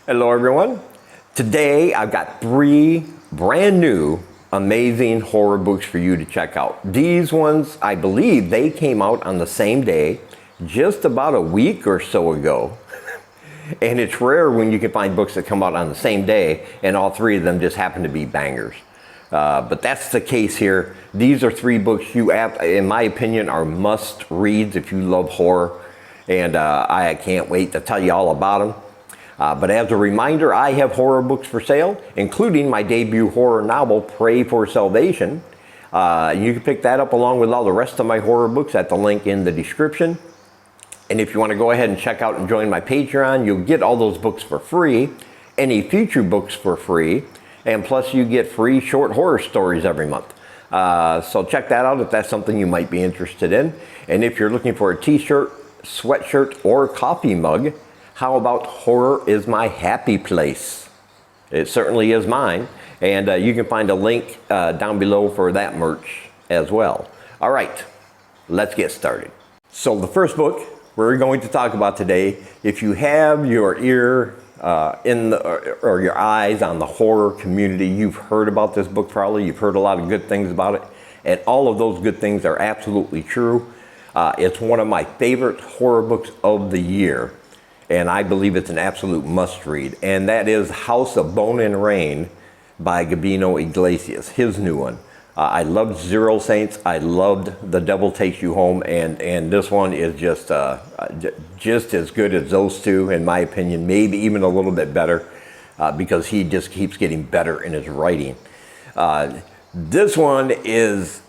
Hello everyone. Today I've got 3 brand new amazing horror books for you to check out. These ones, I believe they came out on the same day, just about a week or so ago. And it's rare when you can find books that come out on the same day and all 3 of them just happen to be bangers. But that's the case here. These are 3 books you, in my opinion, are must reads if you love horror. And I can't wait to tell you all about them. But as a reminder, I have horror books for sale, including my debut horror novel, Pray for Salvation. You can pick that up along with all the rest of my horror books at the link in the description. And if you want to go ahead and check out and join my Patreon, you'll get all those books for free, any future books for free, and plus you get free short horror stories every month. So check that out if that's something you might be interested in. And if you're looking for a t-shirt, sweatshirt, or coffee mug, how about Horror is My Happy Place? It certainly is mine. And you can find a link down below for that merch as well. All right, let's get started. So the first book we're going to talk about today, if you have your ear or your eyes on the horror community, you've heard about this book probably. You've heard a lot of good things about it. And all of those good things are absolutely true. It's one of my favorite horror books of the year. And I believe it's an absolute must read. And that is House of Bone and Rain by Gabino Iglesias, his new one. I loved Zero Saints. I loved The Devil Takes You Home. And this one is just as good as those two, in my opinion, maybe even a little bit better because he just keeps getting better in his writing. This one is,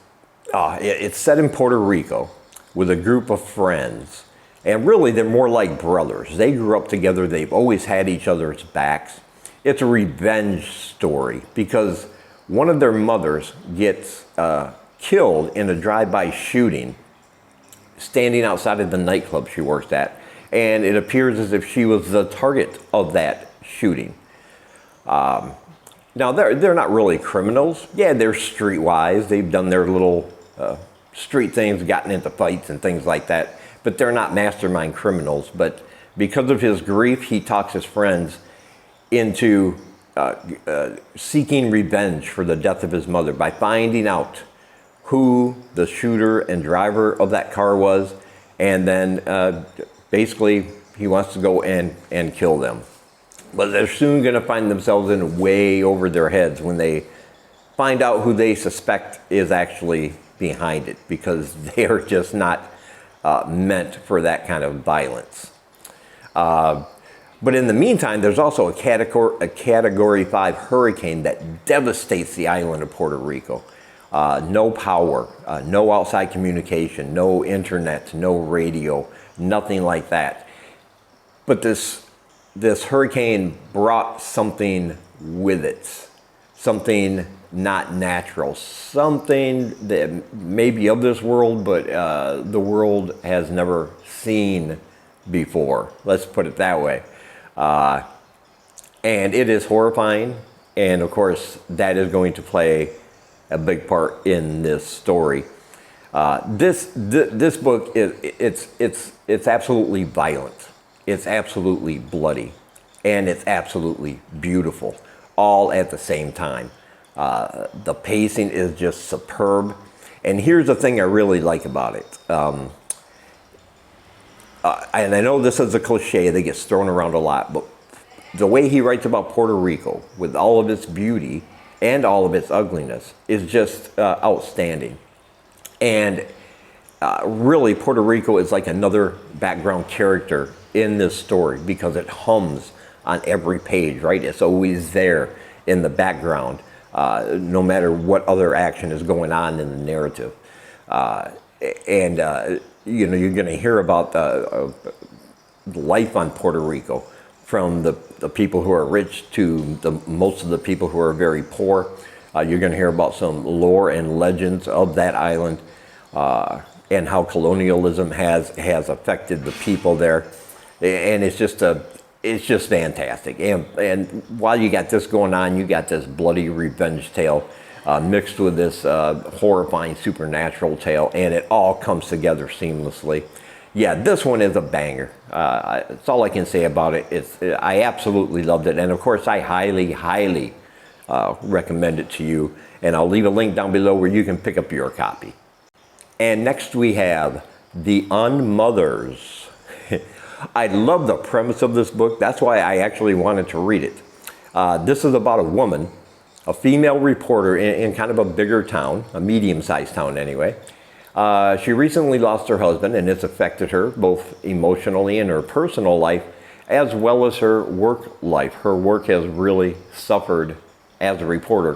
it's set in Puerto Rico with a group of friends. And really, they're more like brothers. They grew up together. They've always had each other's backs. It's a revenge story because one of their mothers gets killed in a drive-by shooting standing outside of the nightclub she works at. And it appears as if she was the target of that shooting. Now, they're not really criminals. Yeah, they're streetwise. They've done their little street things, gotten into fights and things like that. But they're not mastermind criminals. But because of his grief, he talks his friends into seeking revenge for the death of his mother by finding out who the shooter and driver of that car was. And then basically he wants to go in and kill them. But they're soon going to find themselves in way over their heads when they find out who they suspect is actually behind it, because they are just not meant for that kind of violence. But in the meantime, there's also a Category 5 hurricane that devastates the island of Puerto Rico. No power, no outside communication, no internet, no radio, nothing like that. But this hurricane brought something with it, something not natural, something that may be of this world, but the world has never seen before. Let's put it that way. And it is horrifying, and of course that is going to play a big part in this story. This book it's absolutely violent, it's absolutely bloody, and it's absolutely beautiful, all at the same time. The pacing is just superb. And here's the thing I really like about it. And I know this is a cliche that gets thrown around a lot, but the way he writes about Puerto Rico, with all of its beauty and all of its ugliness, is just outstanding. And really, Puerto Rico is like another background character in this story because it hums on every page, right? It's always there in the background. No matter what other action is going on in the narrative. You know, you're going to hear about the life on Puerto Rico, from the people who are rich to most of the people who are very poor. You're going to hear about some lore and legends of that island and how colonialism has affected the people there. And it's just fantastic. And while you got this going on, you got this bloody revenge tale mixed with this horrifying supernatural tale, and it all comes together seamlessly. Yeah, this one is a banger. That's all I can say about it. I absolutely loved it. And of course, I highly, highly recommend it to you. And I'll leave a link down below where you can pick up your copy. And next we have The UNM Mothers. I love the premise of this book. That's why I actually wanted to read it. This is about a woman, a female reporter in kind of a bigger town, a medium-sized town anyway. She recently lost her husband, and it's affected her both emotionally in her personal life as well as her work life. Her work has really suffered as a reporter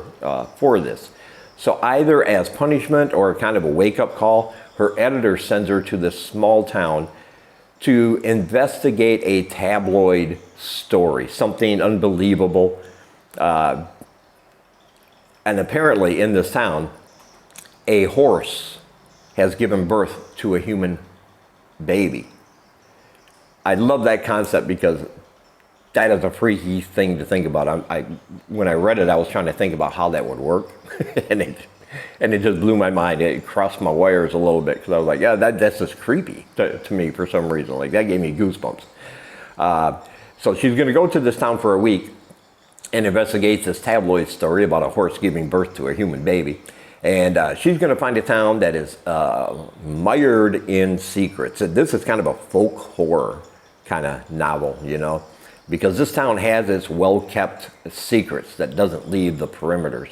for this. So either as punishment or kind of a wake-up call, her editor sends her to this small town to investigate a tabloid story, something unbelievable. And apparently in this town, a horse has given birth to a human baby. I love that concept because that is a freaky thing to think about. When I read it, I was trying to think about how that would work. and it just blew my mind. It crossed my wires a little bit because I was like, yeah, that's just creepy to me for some reason. Like, that gave me goosebumps. So she's going to go to this town for a week and investigate this tabloid story about a horse giving birth to a human baby. And she's going to find a town that is mired in secrets. This is kind of a folk horror kind of novel, you know, because this town has its well-kept secrets that doesn't leave the perimeters.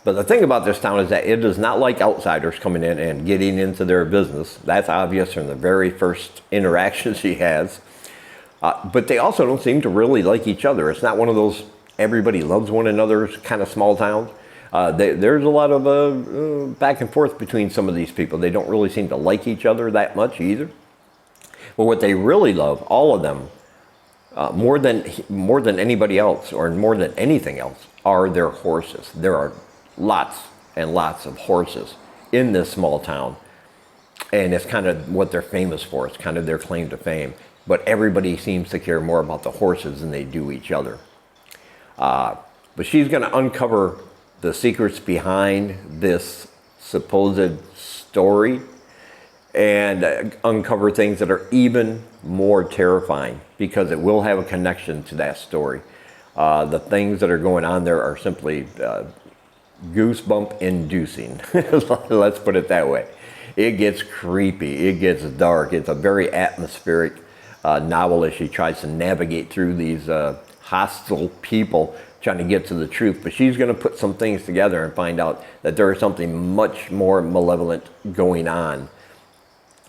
But the thing about this town is that it does not like outsiders coming in and getting into their business. That's obvious from the very first interaction she has. But they also don't seem to really like each other. It's not one of those everybody loves one another kind of small towns. There's a lot of back and forth between some of these people. They don't really seem to like each other that much either. But what they really love, all of them, more than anybody else or more than anything else, are their horses. There are lots and lots of horses in this small town. And it's kind of what they're famous for. It's kind of their claim to fame. But everybody seems to care more about the horses than they do each other. But she's going to uncover the secrets behind this supposed story and uncover things that are even more terrifying because it will have a connection to that story. The things that are going on there are simply goosebump inducing. Let's put it that way. It gets creepy. It gets dark. It's a very atmospheric novel as she tries to navigate through these hostile people trying to get to the truth. But she's going to put some things together and find out that there is something much more malevolent going on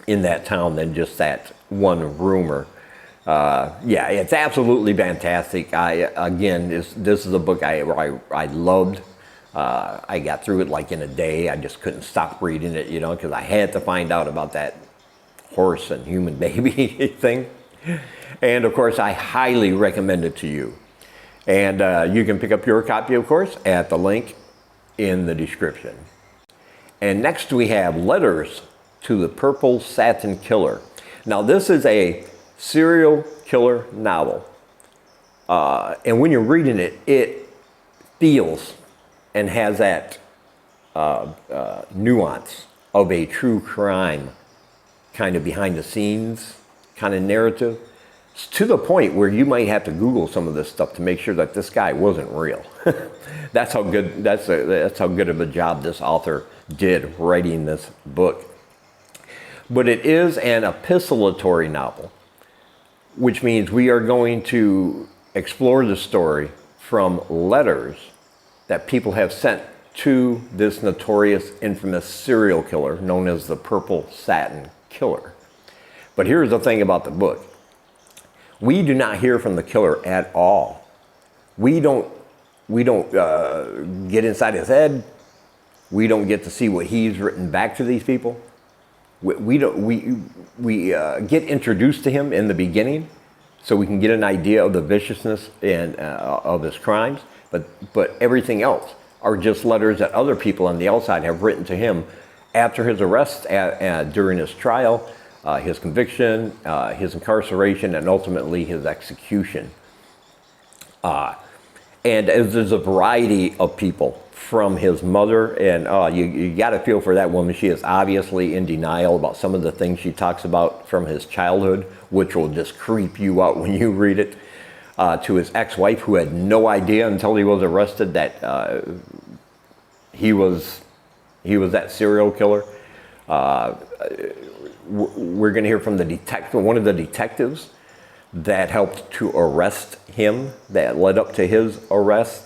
in that town than just that one rumor. Yeah, it's absolutely fantastic. This is a book I loved. I got through it like in a day. I just couldn't stop reading it, you know, because I had to find out about that horse and human baby thing. And of course, I highly recommend it to you. And you can pick up your copy, of course, at the link in the description. And next we have Letters to the Purple Satin Killer. Now this is a serial killer novel. And when you're reading it, it feels and has that nuance of a true crime kind of behind the scenes kind of narrative. It's to the point where you might have to Google some of this stuff to make sure that this guy wasn't real. That's how good of a job this author did writing this book. But it is an epistolatory novel, which means we are going to explore the story from letters that people have sent to this notorious, infamous serial killer known as the Purple Satin Killer. But here's the thing about the book. We do not hear from the killer at all. We don't get inside his head. We don't get to see what he's written back to these people. We get introduced to him in the beginning so we can get an idea of the viciousness and of his crimes. But everything else are just letters that other people on the outside have written to him after his arrest, during his trial, his conviction, his incarceration, and ultimately his execution. And there's a variety of people from his mother, and you got to feel for that woman. She is obviously in denial about some of the things she talks about from his childhood, which will just creep you out when you read it. To his ex-wife, who had no idea until he was arrested that he was that serial killer. We're going to hear from the detective, one of the detectives that helped to arrest him, that led up to his arrest.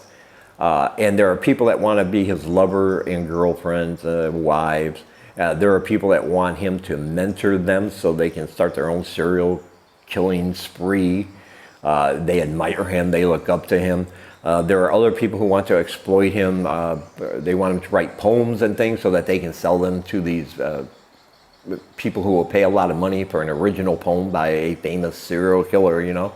And there are people that want to be his lover and girlfriends, wives. There are people that want him to mentor them so they can start their own serial killing spree. They admire him, they look up to him. There are other people who want to exploit him. They want him to write poems and things so that they can sell them to these people who will pay a lot of money for an original poem by a famous serial killer, you know.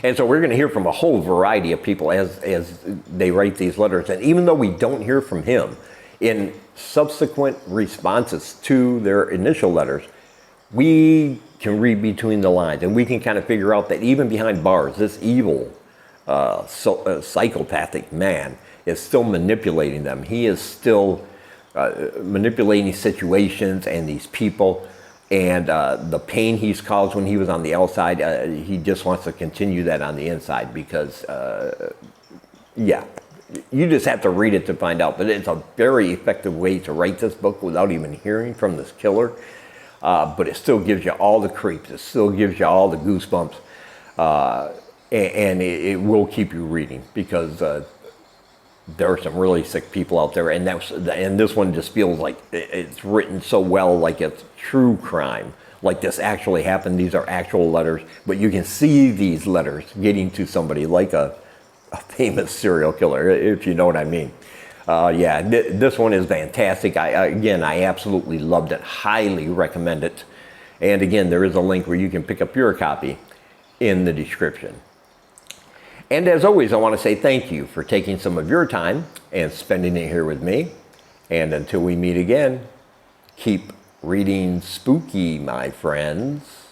And so we're going to hear from a whole variety of people as they write these letters. And even though we don't hear from him, in subsequent responses to their initial letters, we can read between the lines, and we can kind of figure out that even behind bars, this evil, psychopathic man is still manipulating them. He is still manipulating situations and these people, and the pain he's caused when he was on the outside, he just wants to continue that on the inside because, yeah, you just have to read it to find out. But it's a very effective way to write this book without even hearing from this killer. But it still gives you all the creeps. It still gives you all the goosebumps. And it will keep you reading because there are some really sick people out there. And this one just feels like it's written so well, like it's true crime. Like this actually happened. These are actual letters. But you can see these letters getting to somebody like a famous serial killer, if you know what I mean. Yeah, this one is fantastic. I absolutely loved it. Highly recommend it. And again, there is a link where you can pick up your copy in the description. And as always, I want to say thank you for taking some of your time and spending it here with me. And until we meet again, keep reading spooky, my friends.